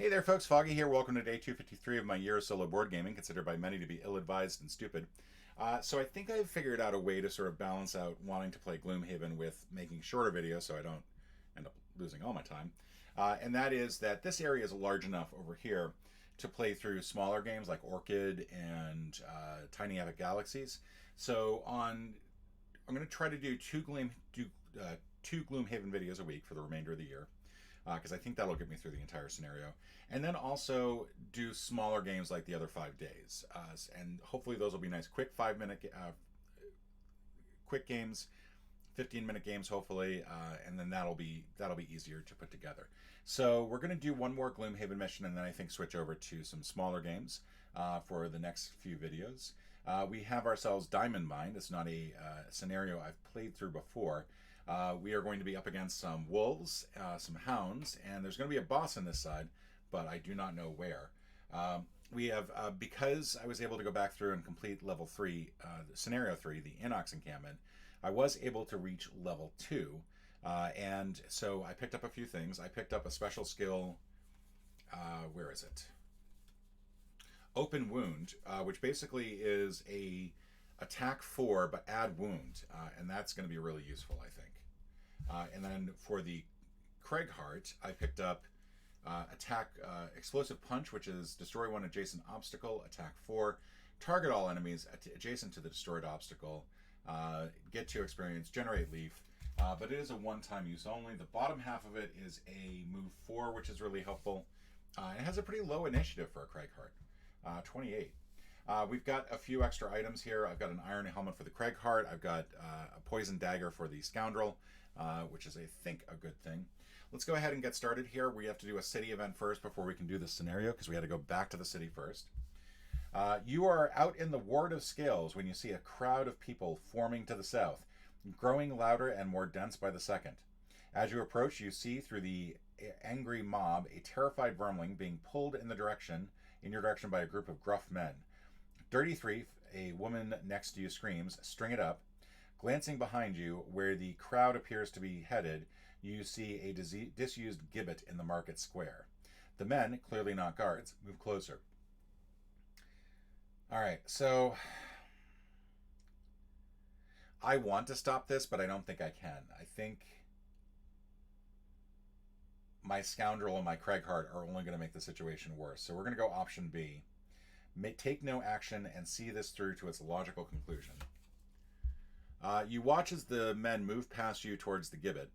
Hey there, folks. Foggy here. Welcome to day 253 of my year of solo board gaming, considered by many to be ill-advised and stupid. So I think I've figured out a way to sort of balance out wanting to play Gloomhaven with making shorter videos so I don't end up losing all my time. And that is that this area is large enough over here to play through smaller games like Orchid and Tiny Epic Galaxies. I'm going to try to do two Gloomhaven videos a week for the remainder of the year, because I think that'll get me through the entire scenario. And then also do smaller games like the other 5 days, and hopefully those will be nice, quick 5 minute, quick games, 15-minute games, hopefully, and then that'll be easier to put together. So we're going to do one more Gloomhaven mission, and then I think switch over to some smaller games for the next few videos. We have ourselves Diamond Mine. It's not a scenario I've played through before. We are going to be up against some wolves, some hounds, and there's going to be a boss on this side, but I do not know where. We have, because I was able to go back through and complete level 3, scenario 3, the Inox encampment, I was able to reach level 2, and so I picked up a few things. I picked up a special skill, where is it? Open Wound, which basically is a attack 4 but add wound, and that's going to be really useful, I think. And then for the Craigheart, I picked up attack explosive punch, which is destroy one adjacent obstacle, attack 4, target all enemies adjacent to the destroyed obstacle, get 2 experience, generate leaf, but it is a one-time use only. The bottom half of it is a move 4, which is really helpful. It has a pretty low initiative for a Craigheart, 28. We've got a few extra items here. I've got an iron helmet for the Craigheart. I've got a poison dagger for the Scoundrel, which is, I think, a good thing. Let's go ahead and get started here. We have to do a city event first before we can do this scenario, because we had to go back to the city first. You are out in the Ward of Scales when you see a crowd of people forming to the south, growing louder and more dense by the second. As you approach, you see through the angry mob a terrified vermling being pulled in your direction by a group of gruff men. Dirty Thief, a woman next to you, screams, "String it up." Glancing behind you, where the crowd appears to be headed, you see a disused gibbet in the market square. The men, clearly not guards, move closer. Alright, so I want to stop this, but I don't think I can. I think my Scoundrel and my Craigheart are only going to make the situation worse. So we're going to go option B. Take no action and see this through to its logical conclusion. You watch as the men move past you towards the gibbet.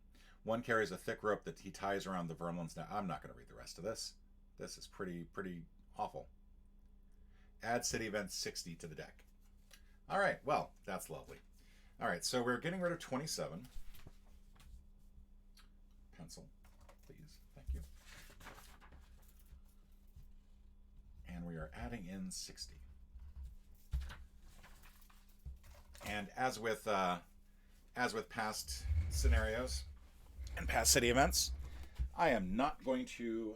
One carries a thick rope that he ties around the vermin's neck. I'm not going to read the rest of this. This is pretty awful. Add city event 60 to the deck. All right, well, that's lovely. All right, so we're getting rid of 27. Pencil, please. Thank you. And we are adding in 60. And as with past scenarios and past city events, I am not going to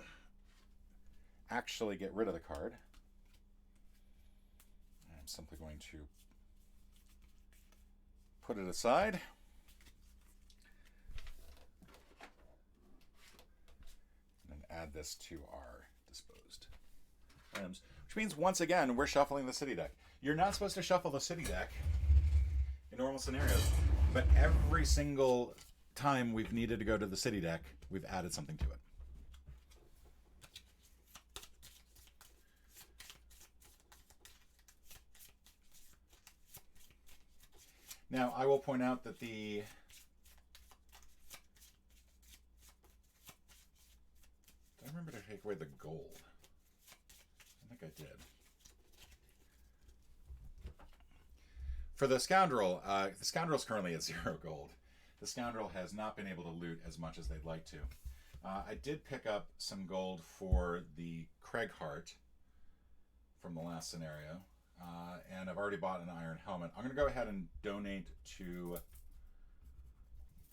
actually get rid of the card. I'm simply going to put it aside. And then add this to our disposed items, which means once again we're shuffling the city deck. You're not supposed to shuffle the city deck in normal scenarios, but every single time we've needed to go to the city deck, we've added something to it. Now, I will point out that did I remember to take away the gold? I think I did. For the Scoundrel is currently at 0 gold. The Scoundrel has not been able to loot as much as they'd like to. I did pick up some gold for the Craigheart from the last scenario, and I've already bought an iron helmet. I'm going to go ahead and donate to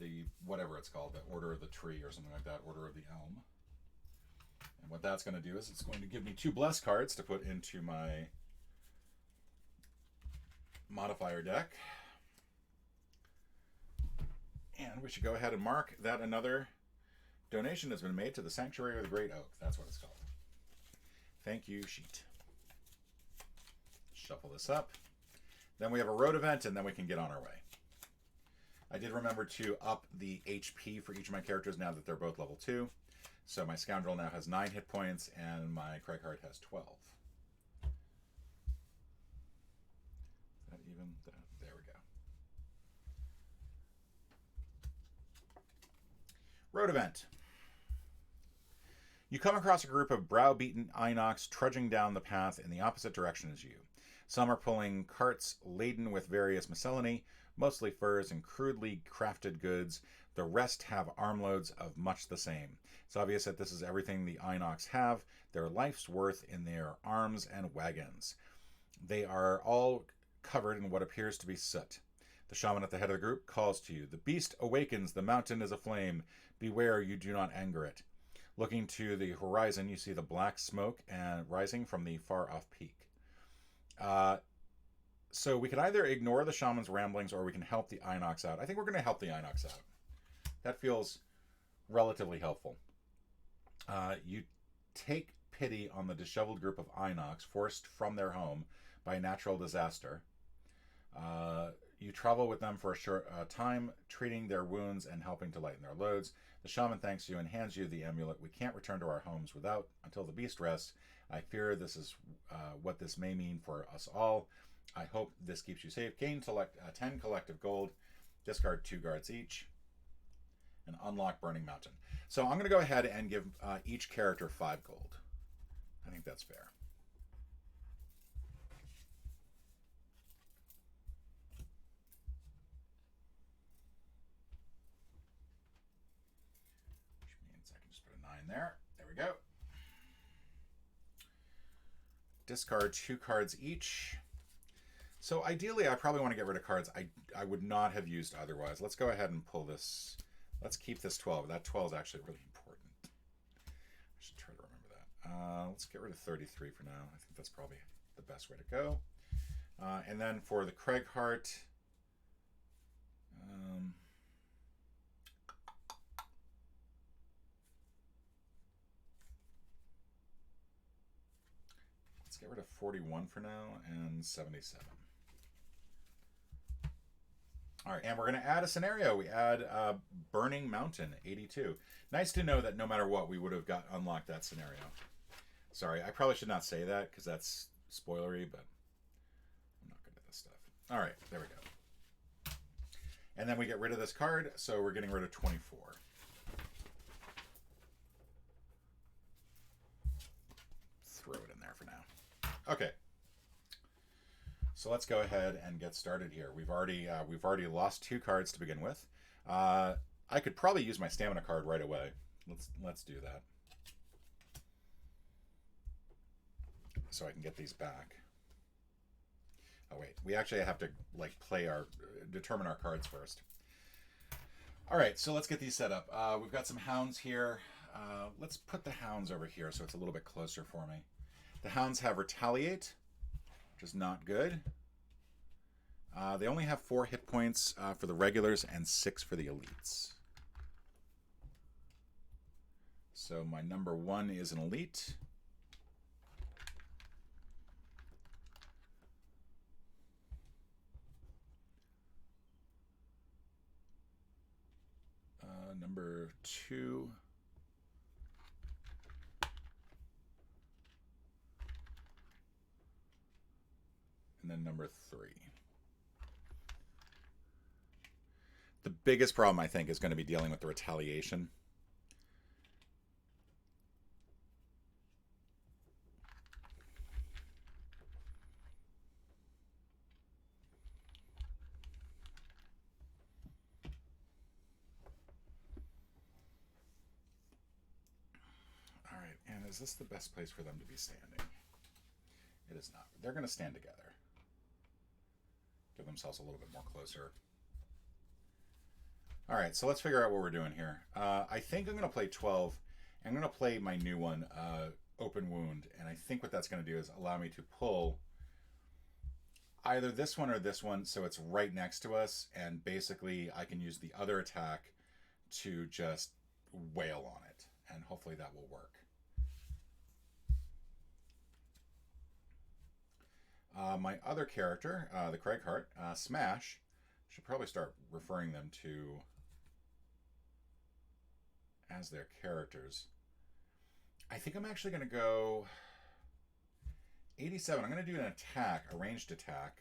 the, whatever it's called, the Order of the Tree or something like that, Order of the Elm. And what that's going to do is it's going to give me 2 bless cards to put into my modifier deck. And we should go ahead and mark that another donation has been made to the Sanctuary of the Great Oak. That's what it's called. Thank you, sheet. Shuffle this up. Then we have a road event, and then we can get on our way. I did remember to up the HP for each of my characters now that they're both level 2. So my Scoundrel now has 9 hit points, and my Craighart has 12. Is that even? There we go. Road event. You come across a group of browbeaten Inox trudging down the path in the opposite direction as you. Some are pulling carts laden with various miscellany, mostly furs and crudely crafted goods. The rest have armloads of much the same. It's obvious that this is everything the Inox have, their life's worth in their arms and wagons. They are all covered in what appears to be soot. The shaman at the head of the group calls to you. The beast awakens, the mountain is aflame. Beware you do not anger it. Looking to the horizon, you see the black smoke and rising from the far-off peak. So we can either ignore the shaman's ramblings or we can help the Inox out. I think we're going to help the Inox out. That feels relatively helpful. You take pity on the disheveled group of Inox forced from their home by a natural disaster. You travel with them for a short time, treating their wounds and helping to lighten their loads. The shaman thanks you and hands you the amulet. We can't return to our homes without until the beast rests. I fear this is what this may mean for us all. I hope this keeps you safe. Gain 10 collective gold. Discard 2 guards each. And unlock Burning Mountain. So I'm going to go ahead and give each character 5 gold. I think that's fair. Which means I can just put a 9 there. There we go. Discard 2 cards each. So ideally, I probably want to get rid of cards I would not have used otherwise. Let's go ahead and pull this. Let's keep this 12. That 12 is actually really important. I should try to remember that. Let's get rid of 33 for now. I think that's probably the best way to go. And then for the Craighart, let's get rid of 41 for now and 77. All right, and we're going to add a scenario. We add Burning Mountain, 82. Nice to know that no matter what, we would have unlocked that scenario. Sorry, I probably should not say that because that's spoilery, but I'm not good at this stuff. All right, there we go. And then we get rid of this card, so we're getting rid of 24. Throw it in there for now. Okay. So let's go ahead and get started here. We've already lost 2 cards to begin with. I could probably use my stamina card right away. Let's do that. So I can get these back. Oh wait, we actually have to determine our cards first. All right, so let's get these set up. We've got some hounds here. Let's put the hounds over here so it's a little bit closer for me. The hounds have Retaliate, which is not good. They only have 4 hit points for the regulars and 6 for the elites. So my number 1 is an elite. Number 2. And then number 3. The biggest problem, I think, is going to be dealing with the retaliation. All right, and is this the best place for them to be standing? It is not. They're going to stand together. Give themselves a little bit more closer. All right, so let's figure out what we're doing here. I think I'm going to play 12. I'm going to play my new one, Open Wound, and I think what that's going to do is allow me to pull either this one or this one so it's right next to us, and basically I can use the other attack to just wail on it, and hopefully that will work. My other character, the Craighart, Smash, should probably start referring them to as their characters. I think I'm actually going to go 87. I'm going to do an attack, a ranged attack.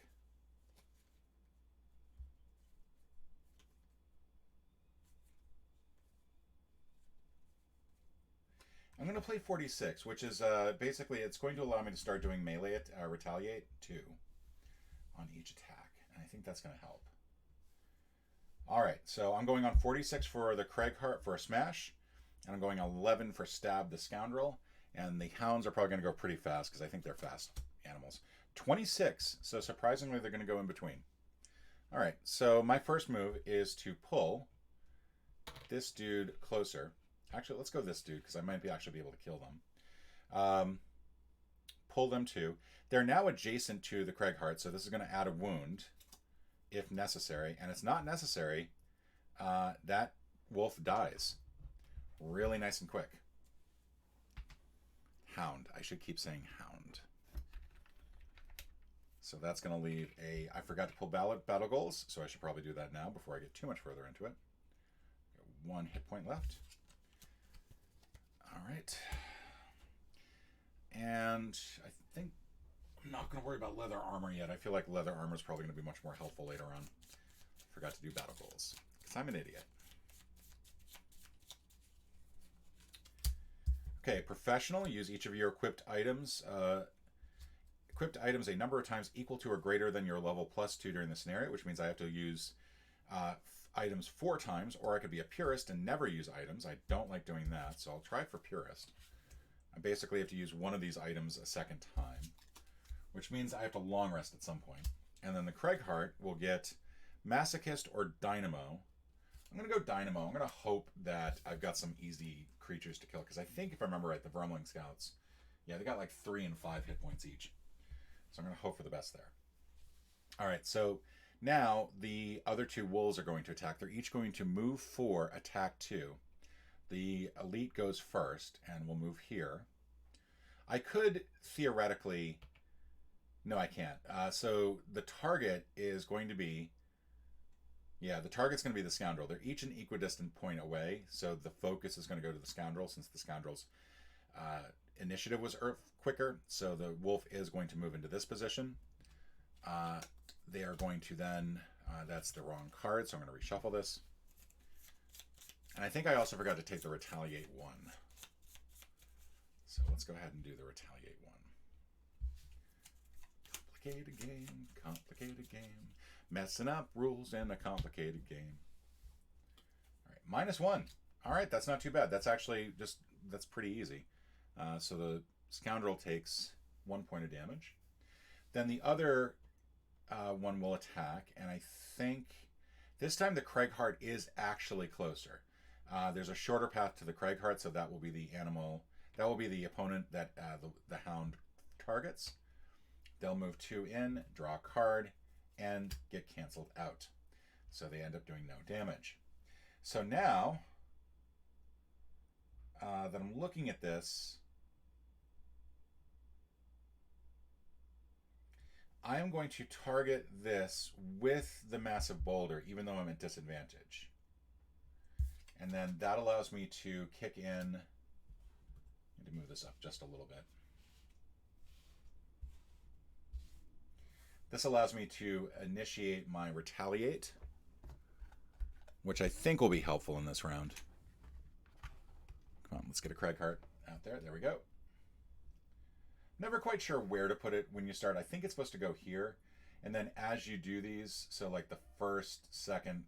I'm going to play 46, which is basically it's going to allow me to start doing melee retaliate 2 on each attack. And I think that's going to help. All right, so I'm going on 46 for the Craighart for a smash, and I'm going 11 for stab the scoundrel. And the hounds are probably going to go pretty fast because I think they're fast animals. 26, so surprisingly they're going to go in between. All right, so my first move is to pull this dude closer. Actually, let's go this dude because I might actually be able to kill them. Pull them too. They're now adjacent to the Craighart, so this is going to add a wound if necessary. And it's not necessary. That wolf dies. Really nice and quick. Hound. I should keep saying hound. So that's going to leave a... I forgot to pull battle goals, so I should probably do that now before I get too much further into it. Got 1 hit point left. All right. And I think I'm not going to worry about leather armor yet. I feel like leather armor is probably going to be much more helpful later on. Forgot to do battle goals because I'm an idiot. Okay, professional. Use each of your equipped items. Equipped items a number of times equal to or greater than your level +2 during the scenario, which means I have to use items 4 times, or I could be a purist and never use items. I don't like doing that, so I'll try for purist. I basically have to use one of these items a second time, which means I have to long rest at some point. And then the Craighart will get Masochist or Dynamo. I'm going to go Dynamo. I'm going to hope that I've got some easy creatures to kill, because I think if I remember right, the Vermling Scouts, yeah, they got like 3 and 5 hit points each. So I'm going to hope for the best there. All right, so now the other 2 wolves are going to attack. They're each going to move 4, attack 2. The elite goes first, and we'll move here. I could theoretically... No, I can't. So the target is going to be... Yeah, the target's going to be the scoundrel. They're each an equidistant point away, so the focus is going to go to the scoundrel since the scoundrel's initiative was quicker. So the wolf is going to move into this position. They are going to then... that's the wrong card, so I'm going to reshuffle this. And I think I also forgot to take the Retaliate 1. So let's go ahead and do the Retaliate 1. Complicated game, complicated game. Messing up rules in a complicated game. All right, -1. All right, that's not too bad. That's actually just, that's pretty easy. So the scoundrel takes 1 point of damage. Then the other one will attack, and I think this time the Craighart is actually closer. There's a shorter path to the Craighart, so that will be the animal, that will be the opponent that the hound targets. They'll move 2 in, draw a card, and get canceled out. So they end up doing no damage. So now that I'm looking at this, I am going to target this with the massive boulder, even though I'm at disadvantage. And then that allows me to kick in. I need to move this up just a little bit. This allows me to initiate my Retaliate, which I think will be helpful in this round. Come on, let's get a Craighart out there. There we go. Never quite sure where to put it when you start. I think it's supposed to go here. And then as you do these, so like the first, second,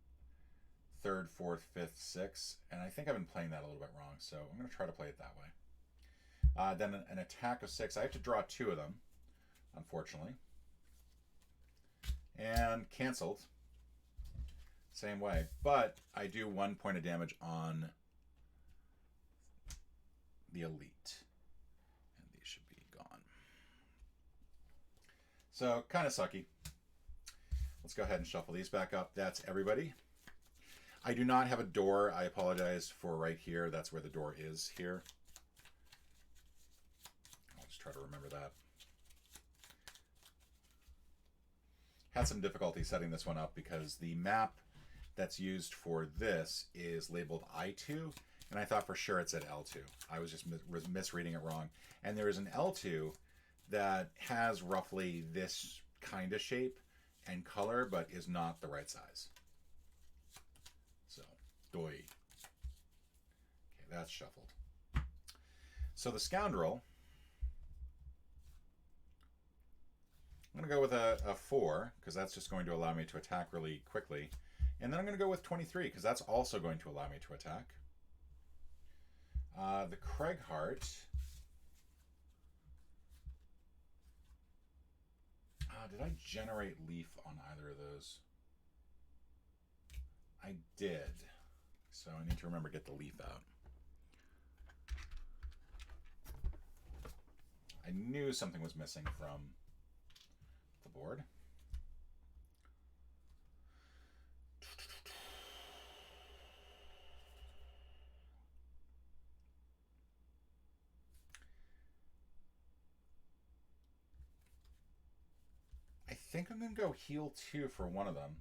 third, fourth, fifth, sixth. And I think I've been playing that a little bit wrong, so I'm going to try to play it that way. Then an attack of 6. I have to draw 2 of them, unfortunately. And canceled. Same way. But I do 1 point of damage on the elite. And these should be gone. So, kind of sucky. Let's go ahead and shuffle these back up. That's everybody. I do not have a door. I apologize for right here. That's where the door is here. I'll just try to remember that. had some difficulty setting this one up because the map that's used for this is labeled I2, and I thought for sure it said L2. I was just misreading it wrong. And there is an L2 that has roughly this kind of shape and color, but is not the right size. So, doy. Okay, that's shuffled. So the Scoundrel, I'm going to go with a 4, because that's just going to allow me to attack really quickly. And then I'm going to go with 23, because that's also going to allow me to attack. The Craigheart. Did I generate leaf on either of those? I did. So I need to remember to get the leaf out. I knew something was missing from the board. I think I'm going to go heal 2 for one of them.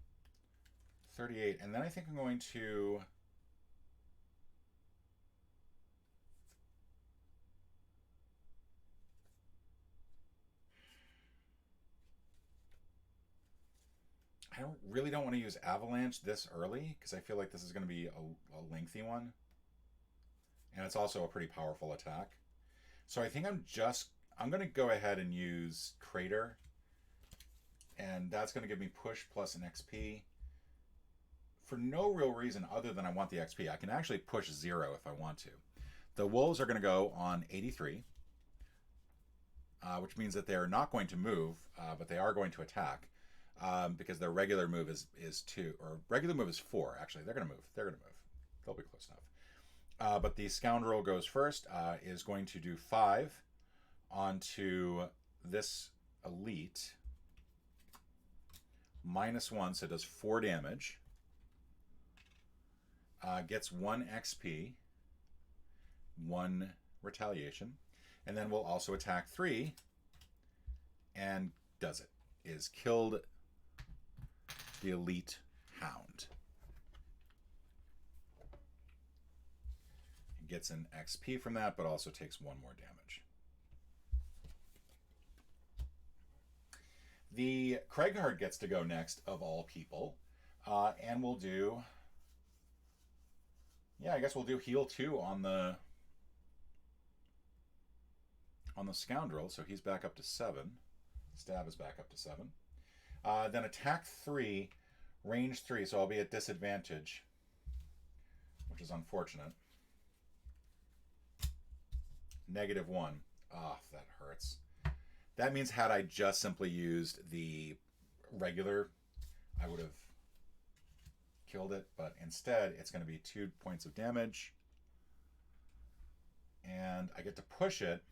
38. And then I think I'm going to... I really don't want to use Avalanche this early, because I feel like this is going to be a lengthy one. And it's also a pretty powerful attack. So I think I'm going to go ahead and use Crater. And that's going to give me push plus an XP. For no real reason other than I want the XP. I can actually push 0 if I want to. The Wolves are going to go on 83. Which means that they're not going to move, but they are going to attack. Because their regular move is 2. Or regular move is 4, actually. They're going to move. They're going to move. They'll be close enough. But the Scoundrel goes first. Is going to do 5 onto this Elite. -1, so it does 4 damage. Gets 1 XP. 1 retaliation. And then we'll also attack 3. And does it. Is killed the Elite Hound. It gets an XP from that, but also takes 1 more damage. The Craigheart gets to go next, of all people. And we'll do... Yeah, I guess we'll do heal 2 on the Scoundrel, so he's back up to 7. Stab is back up to 7. Then attack 3, range 3, so I'll be at disadvantage, which is unfortunate. -1. Ah, that hurts. That means had I just simply used the regular, I would have killed it, but instead it's going to be 2 points of damage. And I get to push it.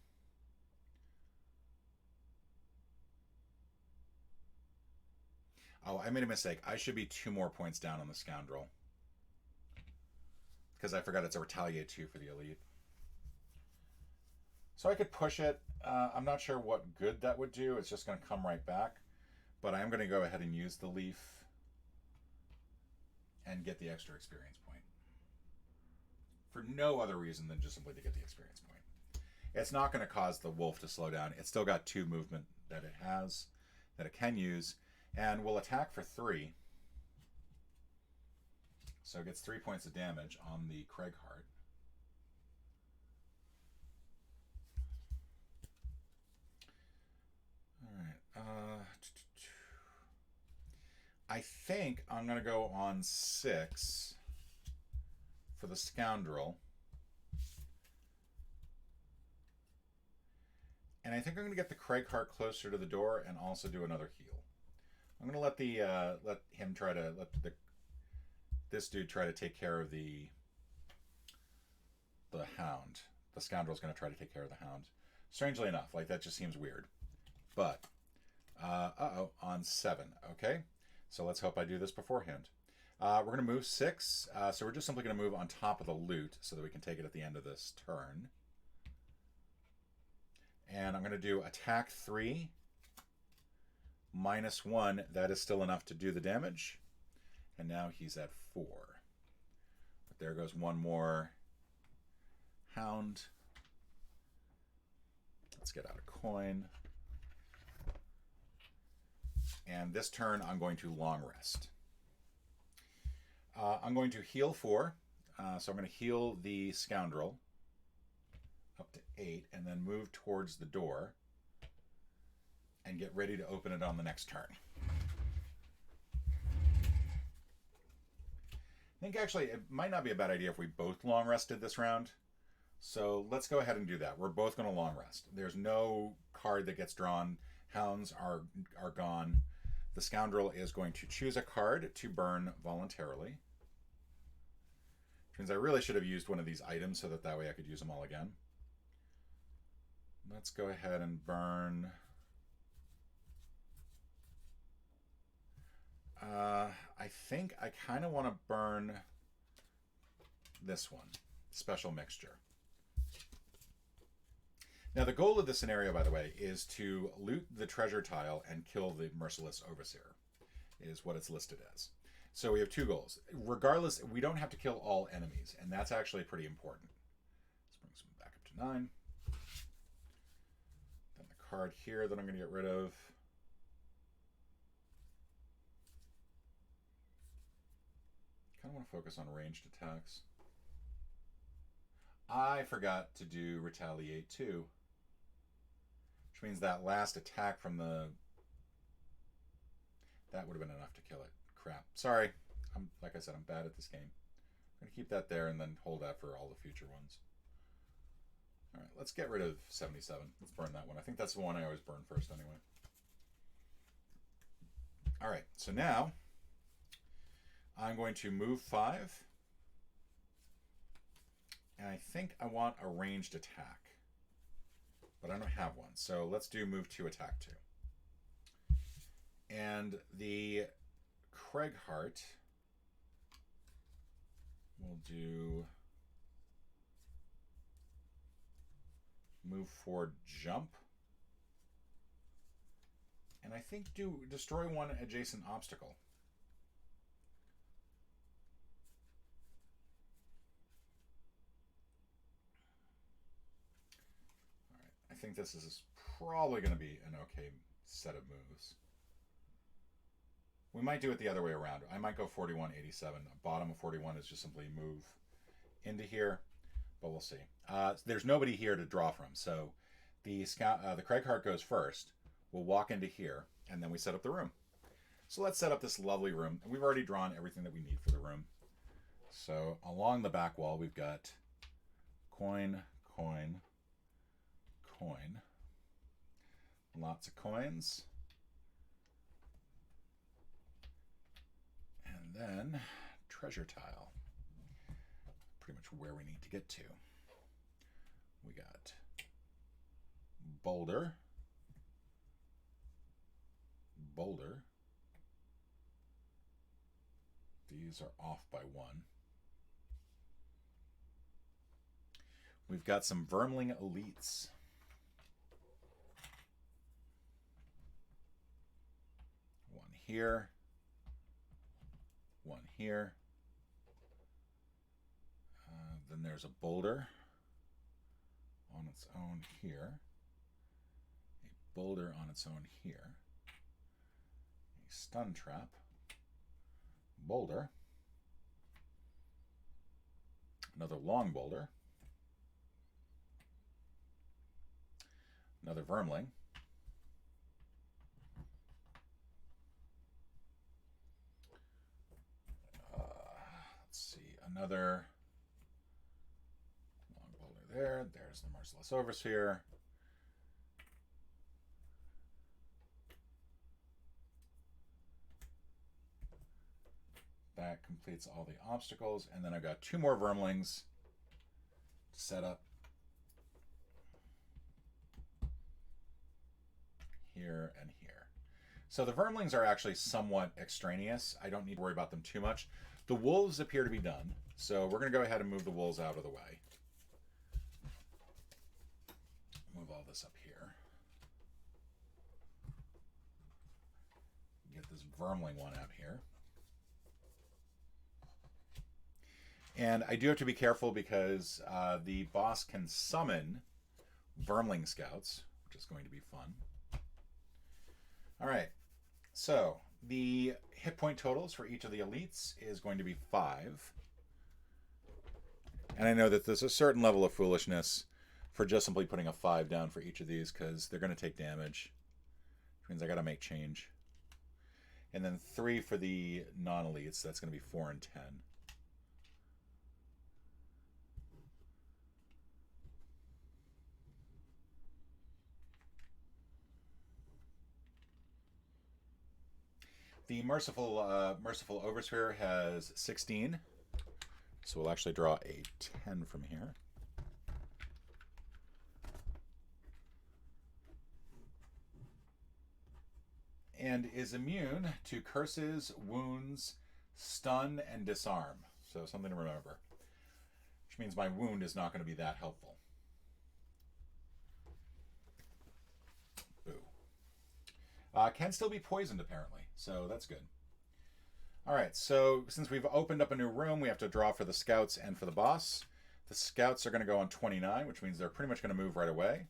Oh, I made a mistake. I should be 2 more points down on the Scoundrel. Because I forgot it's a retaliate 2 for the Elite. So I could push it. I'm not sure what good that would do. It's just going to come right back. But I am going to go ahead and use the Leaf and get the extra experience point. For no other reason than just simply to get the experience point. It's not going to cause the Wolf to slow down. It's still got 2 movement that it has, that it can use. And we'll attack for 3. So it gets 3 points of damage on the Craigheart. Alright. I think I'm going to go on 6 for the Scoundrel. And I think I'm going to get the Craigheart closer to the door and also do another heal. I'm going to let this dude try to take care of the Hound. The Scoundrel's going to try to take care of the Hound. Strangely enough, like that just seems weird. But on 7, okay? So let's hope I do this beforehand. We're going to move 6, so we're just simply going to move on top of the loot so that we can take it at the end of this turn. And I'm going to do attack 3 -1, that is still enough to do the damage. And now he's at 4. But there goes one more hound. Let's get out a coin. And this turn, I'm going to long rest. I'm going to heal 4. So I'm going to heal the scoundrel up to 8 and then move towards the door and get ready to open it on the next turn. I think actually it might not be a bad idea if we both long rested this round. So let's go ahead and do that. We're both going to long rest. There's no card that gets drawn. Hounds are gone. The scoundrel is going to choose a card to burn voluntarily. Which means I really should have used one of these items so that way I could use them all again. Let's go ahead and burn. I think I kind of want to burn this one, Special Mixture. Now, the goal of this scenario, by the way, is to loot the treasure tile and kill the Merciless Overseer, is what it's listed as. So we have 2 goals. Regardless, we don't have to kill all enemies, and that's actually pretty important. Let's bring some back up to 9. Then the card here that I'm going to get rid of. Kind of want to focus on ranged attacks. I forgot to do Retaliate too. Which means that last attack from the... That would have been enough to kill it. Crap. Sorry. Like I said, I'm bad at this game. I'm going to keep that there and then hold that for all the future ones. Alright, let's get rid of 77. Let's burn that one. I think that's the one I always burn first anyway. Alright, so now I'm going to move 5. And I think I want a ranged attack. But I don't have one. So let's do move 2, attack 2. And the Craigheart will do move 4, jump. And I think do destroy one adjacent obstacle. I think this is probably going to be an okay set of moves. We might do it the other way around. I might go 41, 87. Bottom of 41 is just simply move into here, but we'll see. There's nobody here to draw from, so the Craigheart goes first. We'll walk into here, and then we set up the room. So let's set up this lovely room. And we've already drawn everything that we need for the room. So along the back wall, we've got coin, coin, coin. Lots of coins. And then treasure tile. Pretty much where we need to get to. We got boulder. Boulder. These are off by 1. We've got some Vermling Elites. One here. One here. Then there's a boulder on its own here. A boulder on its own here. A stun trap. Boulder. Another long boulder. Another Vermling. Let's see, another long boulder there. There's the Merciless Overseer. That completes all the obstacles. And then I've got 2 more Vermlings to set up. Here and here. So the Vermlings are actually somewhat extraneous. I don't need to worry about them too much. The wolves appear to be done. So we're going to go ahead and move the wolves out of the way. Move all this up here. Vermling one out here. And I do have to be careful because the boss can summon Vermling scouts, which is going to be fun. All right, so the hit point totals for each of the elites is going to be 5. And I know that there's a certain level of foolishness for just simply putting a 5 down for each of these because they're going to take damage, which means I got to make change. And then 3 for the non-elites, that's going to be 4 and 10. The Merciful Oversphere has 16, so we'll actually draw a 10 from here. And is immune to curses, wounds, stun, and disarm. So something to remember. Which means my wound is not going to be that helpful. Boo. Can still be poisoned, apparently. So that's good. Alright, so since we've opened up a new room, we have to draw for the scouts and for the boss. The scouts are going to go on 29, which means they're pretty much going to move right away.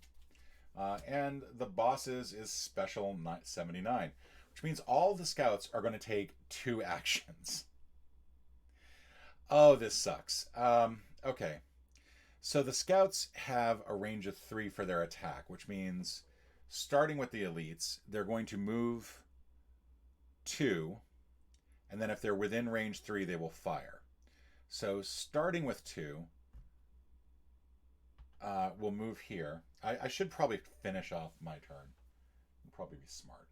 And the boss's is special 79, which means all the scouts are going to take 2 actions. Oh, this sucks. Okay. So the scouts have a range of 3 for their attack, which means starting with the elites, they're going to move 2, and then if they're within range 3, they will fire. So starting with 2, we'll move here. I should probably finish off my turn. It'll probably be smart.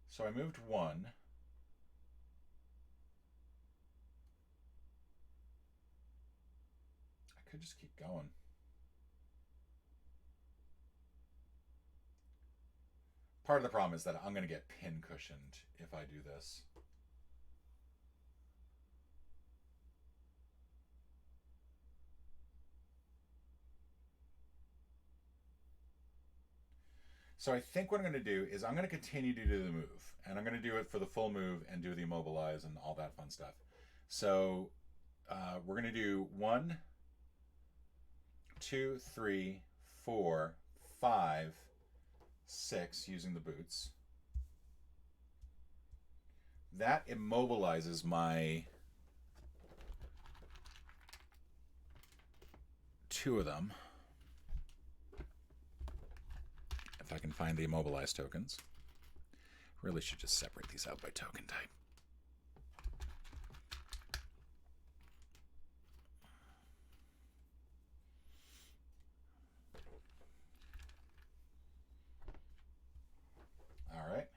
So I moved 1. I could just keep going. Part of the problem is that I'm going to get pin cushioned if I do this. So I think what I'm going to do is I'm going to continue to do the move. And I'm going to do it for the full move and do the immobilize and all that fun stuff. So we're going to do 1, 2, 3, 4, 5, 6 using the boots. That immobilizes my 2 of them. If I can find the immobilized tokens. Really should just separate these out by token type. All right.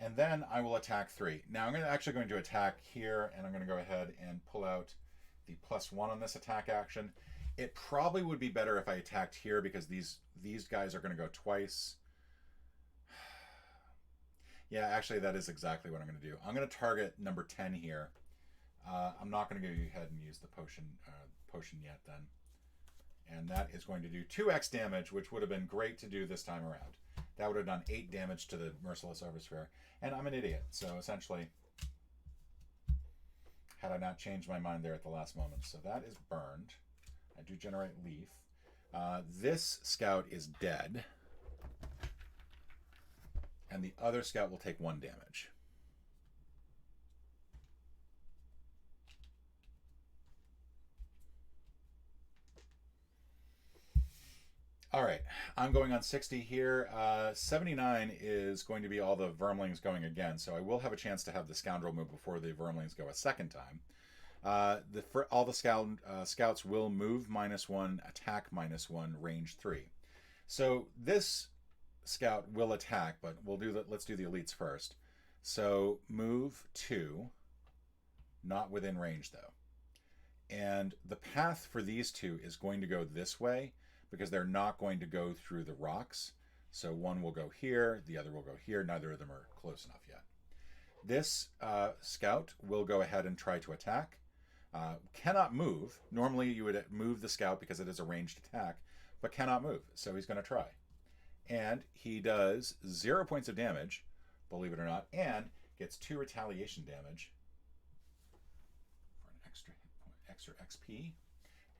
And then I will attack 3. Now I'm actually going to attack here, and I'm going to go ahead and pull out the +1 on this attack action. It probably would be better if I attacked here because these guys are going to go twice. Yeah, actually, that is exactly what I'm going to do. I'm going to target number 10 here. I'm not going to go ahead and use the potion yet then. And that is going to do 2x damage, which would have been great to do this time around. That would have done 8 damage to the Merciless Oversphere. And I'm an idiot, so essentially, had I not changed my mind there at the last moment. So that is burned. I do generate leaf. This scout is dead. And the other scout will take 1 damage. All right, I'm going on 60 here. 79 is going to be all the Vermlings going again, so I will have a chance to have the Scoundrel move before the Vermlings go a second time. All the scouts will move -1, attack -1, range 3. So this scout will attack, but let's do the elites first. So move 2, not within range though. And the path for these 2 is going to go this way because they're not going to go through the rocks. So one will go here, the other will go here. Neither of them are close enough yet. This scout will go ahead and try to attack. Cannot move. Normally you would move the scout because it is a ranged attack, but cannot move, so he's going to try. And he does 0 points of damage, believe it or not, and gets 2 retaliation damage for an extra hit point, extra XP,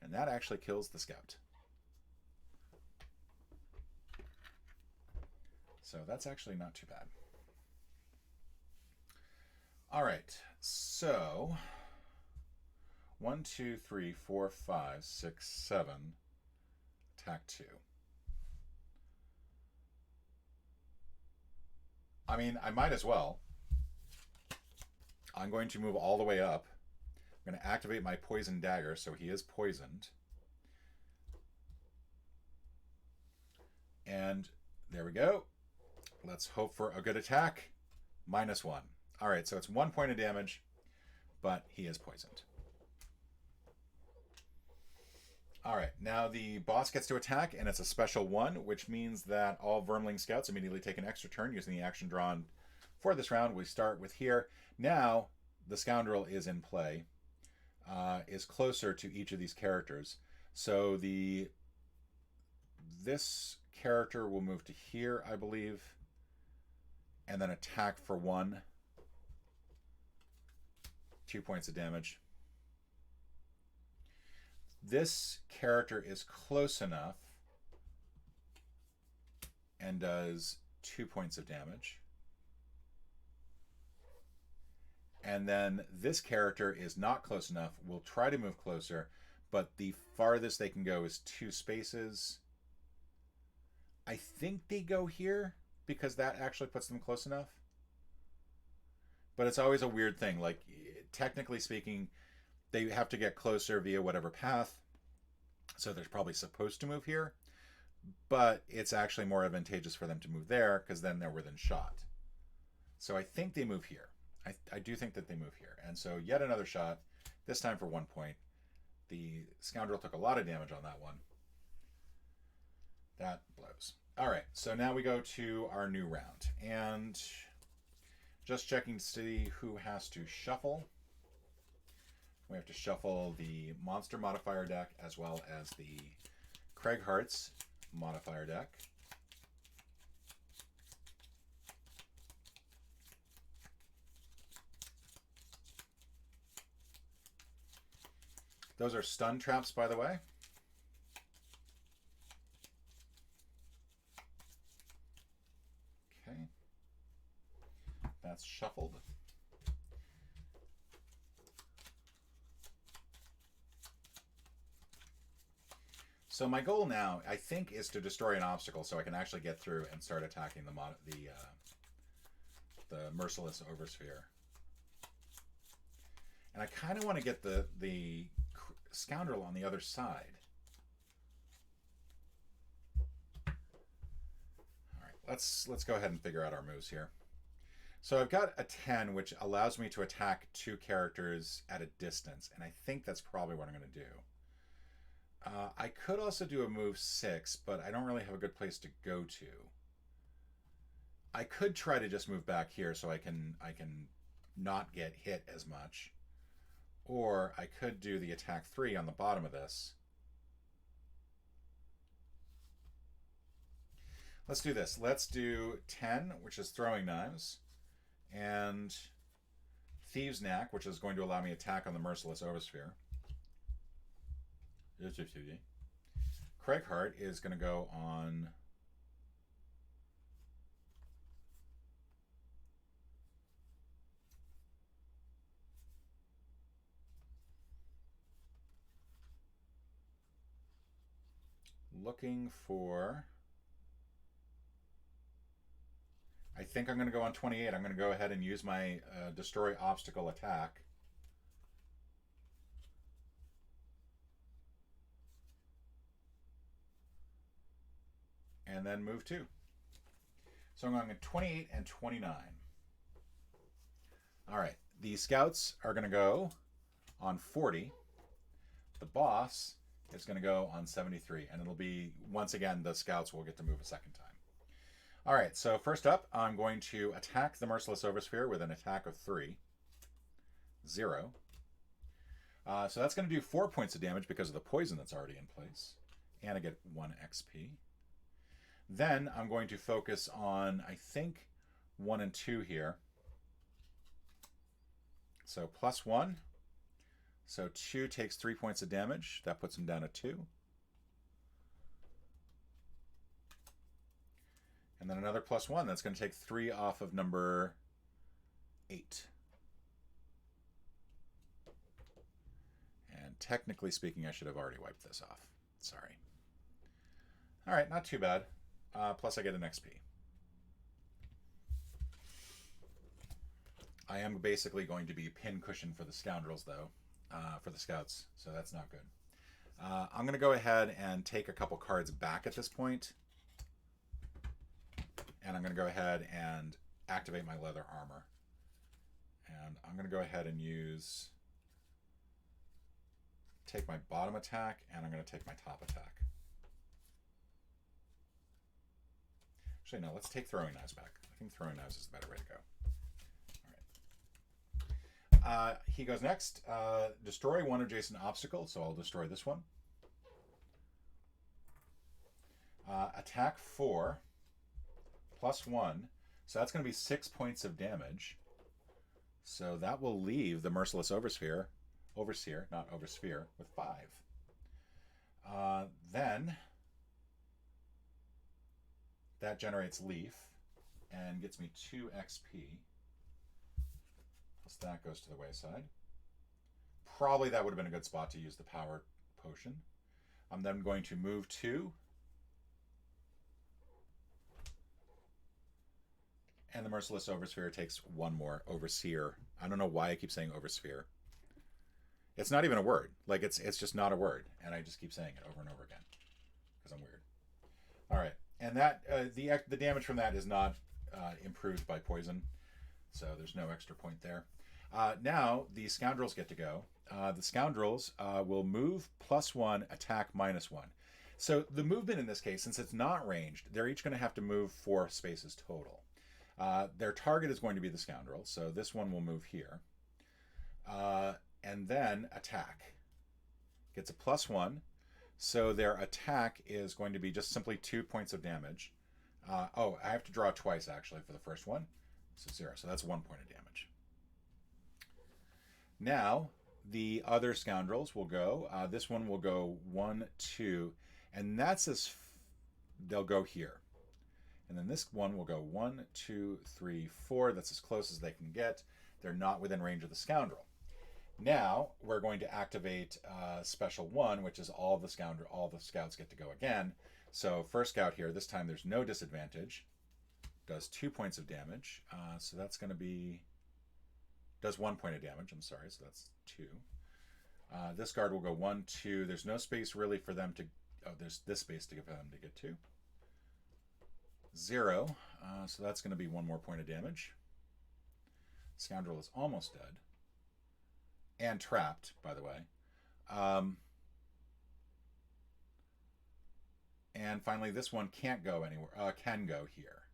and that actually kills the scout. So that's actually not too bad. All right, so 1, 2, 3, 4, 5, 6, 7, attack 2. I mean, I might as well. I'm going to move all the way up. I'm going to activate my poison dagger, so he is poisoned. And there we go. Let's hope for a good attack. -1. All right, so it's 1 point of damage, but he is poisoned. All right, now the boss gets to attack, and it's a special 1, which means that all Vermling scouts immediately take an extra turn using the action drawn for this round. We start with here. Now, the scoundrel is in play, is closer to each of these characters. So this character will move to here, I believe, and then attack for 1. 2 points of damage. This character is close enough and does 2 points of damage. And then this character is not close enough. Will try to move closer, but the farthest they can go is 2 spaces. I think they go here because that actually puts them close enough. But it's always a weird thing. Like, technically speaking, they have to get closer via whatever path. So they're probably supposed to move here. But it's actually more advantageous for them to move there because then they're within shot. So I think they move here. I do think that they move here. And so yet another shot, this time for 1 point. The scoundrel took a lot of damage on that one. That blows. All right, so now we go to our new round. And just checking to see who has to shuffle. We have to shuffle the monster modifier deck as well as the Craig Hart's modifier deck. Those are stun traps, by the way. Okay. That's shuffled. So my goal now, I think, is to destroy an obstacle so I can actually get through and start attacking the Merciless Oversphere. And I kind of want to get the scoundrel on the other side. All right, let's go ahead and figure out our moves here. So I've got a 10, which allows me to attack 2 characters at a distance, and I think that's probably what I'm going to do. I could also do a move 6, but I don't really have a good place to go to. I could try to just move back here so I can not get hit as much. Or I could do the attack 3 on the bottom of this. Let's do this. Let's do 10, which is throwing knives, and Thieves' Knack, which is going to allow me to attack on the Merciless Oversphere. Craig Hart is going to go on looking for, I think I'm going to go on 28. I'm going to go ahead and use my Destroy Obstacle attack. And then move 2. So I'm going to 28 and 29. All right. The scouts are going to go on 40. The boss is going to go on 73. And it'll be, once again, the scouts will get to move a second time. All right. So first up, I'm going to attack the Merciless Oversphere with an attack of 3. 0. So that's going to do 4 points of damage because of the poison that's already in place. and I get 1 XP. Then I'm going to focus on, I think, 1 and 2 here. So +1. So 2 takes 3 points of damage. That puts him down at 2. And then another +1. That's going to take 3 off of number 8. And technically speaking, I should have already wiped this off. Sorry. All right, not too bad. Plus I get an XP. I am basically going to be pin cushion for the scoundrels, though, for the scouts, so that's not good. I'm going to go ahead and take a couple cards back at this point. And I'm going to go ahead and activate my leather armor. And I'm going to go ahead and take my bottom attack, and I'm going to take my top attack. Actually, no, let's take throwing knives back. I think throwing knives is the better way to go. All right. He goes next. Destroy one adjacent obstacle, so I'll destroy this one. Attack 4, +1. So that's going to be 6 points of damage. So that will leave the Merciless Overseer, not Oversphere, with 5. Then that generates Leaf and gets me 2 XP. Plus that goes to the wayside. Probably that would have been a good spot to use the Power Potion. I'm then going to move 2. And the Merciless Oversphere takes 1 more. Overseer. I don't know why I keep saying Oversphere. It's not even a word. Like, it's just not a word. And I just keep saying it over and over again. Because I'm weird. All right. And that the damage from that is not improved by poison. So there's no extra point there. Now, the Scoundrels get to go. The Scoundrels will move +1, attack -1. So the movement in this case, since it's not ranged, they're each going to have to move 4 spaces total. Their target is going to be the Scoundrel, so this one will move here. And then attack. Gets a +1, so their attack is going to be just simply 2 points of damage. Oh, I have to draw twice, actually, for the first one. So 0, so that's 1 point of damage. Now, the other Scoundrels will go. This one will go 1, 2, and that's they'll go here. And then this one will go 1, 2, 3, 4. That's as close as they can get. They're not within range of the Scoundrel. Now we're going to activate Special 1, which is all the scouts get to go again. So first scout here, this time there's no disadvantage. Does 2 points of damage. So that's going to be... Does 1 point of damage, I'm sorry, so that's 2. This guard will go 1, 2. There's no space really for them to... Oh, there's this space to give them to get to. 0. So that's going to be 1 more point of damage. Scoundrel is almost dead. And trapped, by the way. And finally, this one can't go anywhere. Can go here.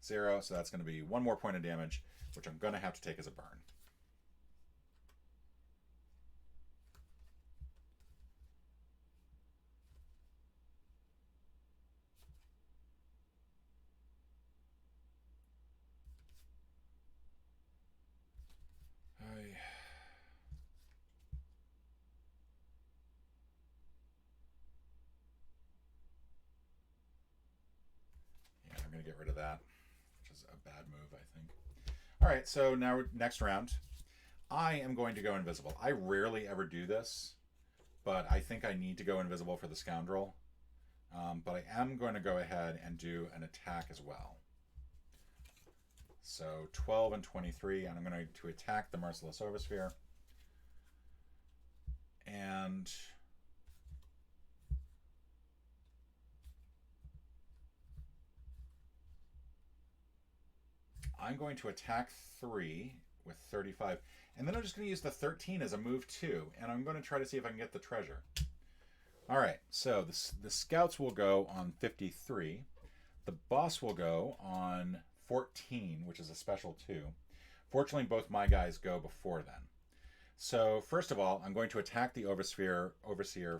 0. So that's going to be 1 more point of damage, which I'm going to have to take as a burn. I'm going to get rid of that, which is a bad move, I think. All right, so now next round, I am going to go invisible. I rarely ever do this, but I think I need to go invisible for the Scoundrel. But I am going to go ahead and do an attack as well. So 12 and 23, and I'm going to attack the Merciless Oversphere. And... I'm going to attack 3 with 35. And then I'm just going to use the 13 as a move 2. And I'm going to try to see if I can get the treasure. All right, so the scouts will go on 53. The boss will go on 14, which is a special 2. Fortunately, both my guys go before then. So first of all, I'm going to attack the Overseer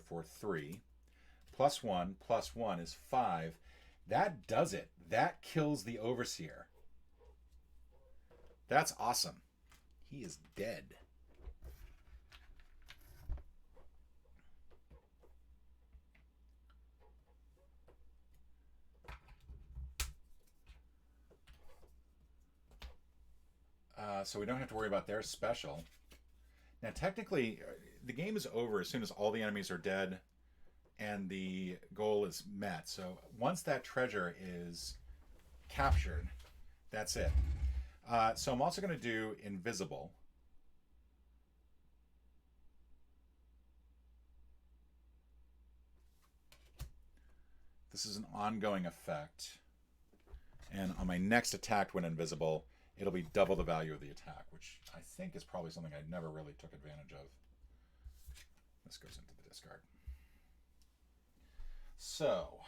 for 3. +1 +1 is 5. That does it. That kills the Overseer. That's awesome. He is dead. So we don't have to worry about their special. Now, technically, the game is over as soon as all the enemies are dead and the goal is met. So once that treasure is captured, that's it. So I'm also going to do invisible. This is an ongoing effect. And on my next attack when invisible, it'll be double the value of the attack, which I think is probably something I never really took advantage of. This goes into the discard. So,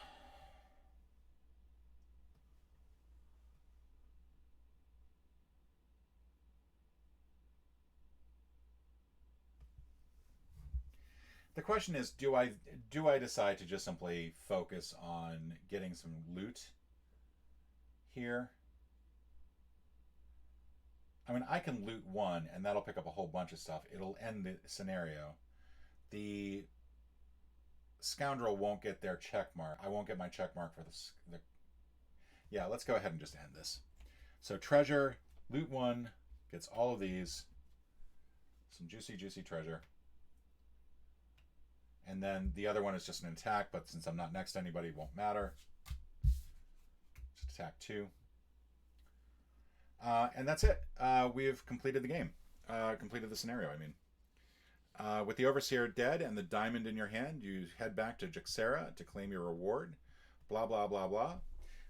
the question is, do I decide to just simply focus on getting some loot here? I mean, I can loot 1, and that'll pick up a whole bunch of stuff. It'll end the scenario. The scoundrel won't get their check mark. I won't get my check mark for this. Yeah, let's go ahead and just end this. So treasure, loot 1, gets all of these. Some juicy, juicy treasure. And then the other one is just an attack, but since I'm not next to anybody, it won't matter. Just attack 2. And that's it. We've completed the game. Completed the scenario, I mean. With the Overseer dead and the diamond in your hand, you head back to Jixera to claim your reward. Blah, blah, blah, blah.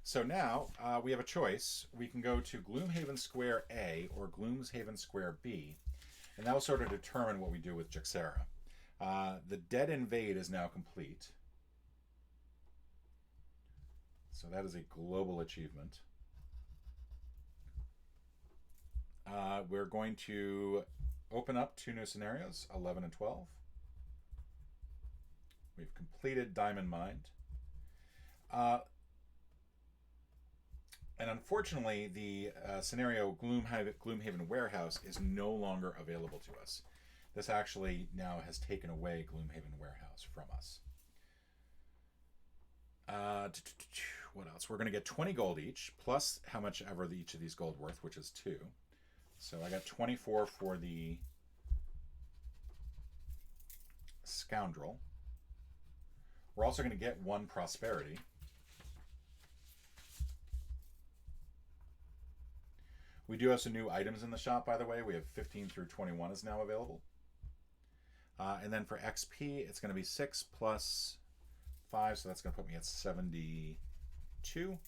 So now we have a choice. We can go to Gloomhaven Square A or Gloomhaven Square B, and that will sort of determine what we do with Jixera. The Dead Invade is now complete. So that is a global achievement. We're going to open up 2 new scenarios, 11 and 12. We've completed Diamond Mine. And unfortunately, the scenario Gloomhaven Warehouse is no longer available to us. This actually now has taken away Gloomhaven Warehouse from us. What else? We're going to get 20 gold each, plus how much ever each of these gold worth, which is 2. So I got 24 for the Scoundrel. We're also going to get 1 prosperity. We do have some new items in the shop, by the way. We have 15 through 21 is now available. And then for XP, it's going to be 6 plus 5, so that's going to put me at 72.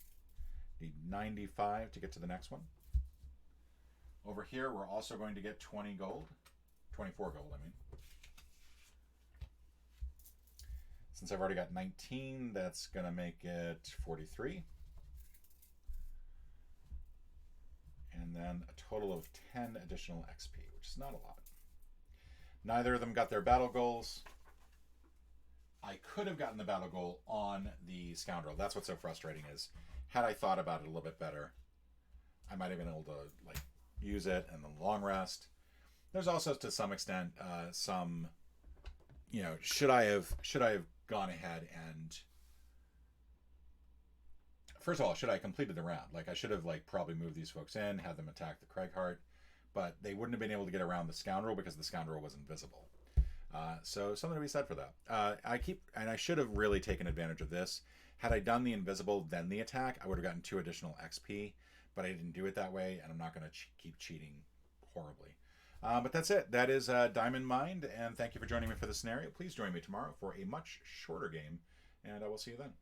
Need 95 to get to the next one. Over here, we're also going to get 20 gold. 24 gold, I mean. Since I've already got 19, that's going to make it 43. And then a total of 10 additional XP, which is not a lot. Neither of them got their battle goals. I could have gotten the battle goal on the Scoundrel. That's what's so frustrating is, had I thought about it a little bit better, I might have been able to use it in the long rest. There's also, to some extent, some, should I have gone ahead and, first of all, should I have completed the round? I should have probably moved these folks in, had them attack the Craighart, but they wouldn't have been able to get around the Scoundrel because the Scoundrel was invisible. So something to be said for that. I should have really taken advantage of this. Had I done the invisible then the attack, I would have gotten 2 additional XP, but I didn't do it that way, and I'm not going to keep cheating horribly. But that's it. That is Diamond Mine, and thank you for joining me for the scenario. Please join me tomorrow for a much shorter game, and I will see you then.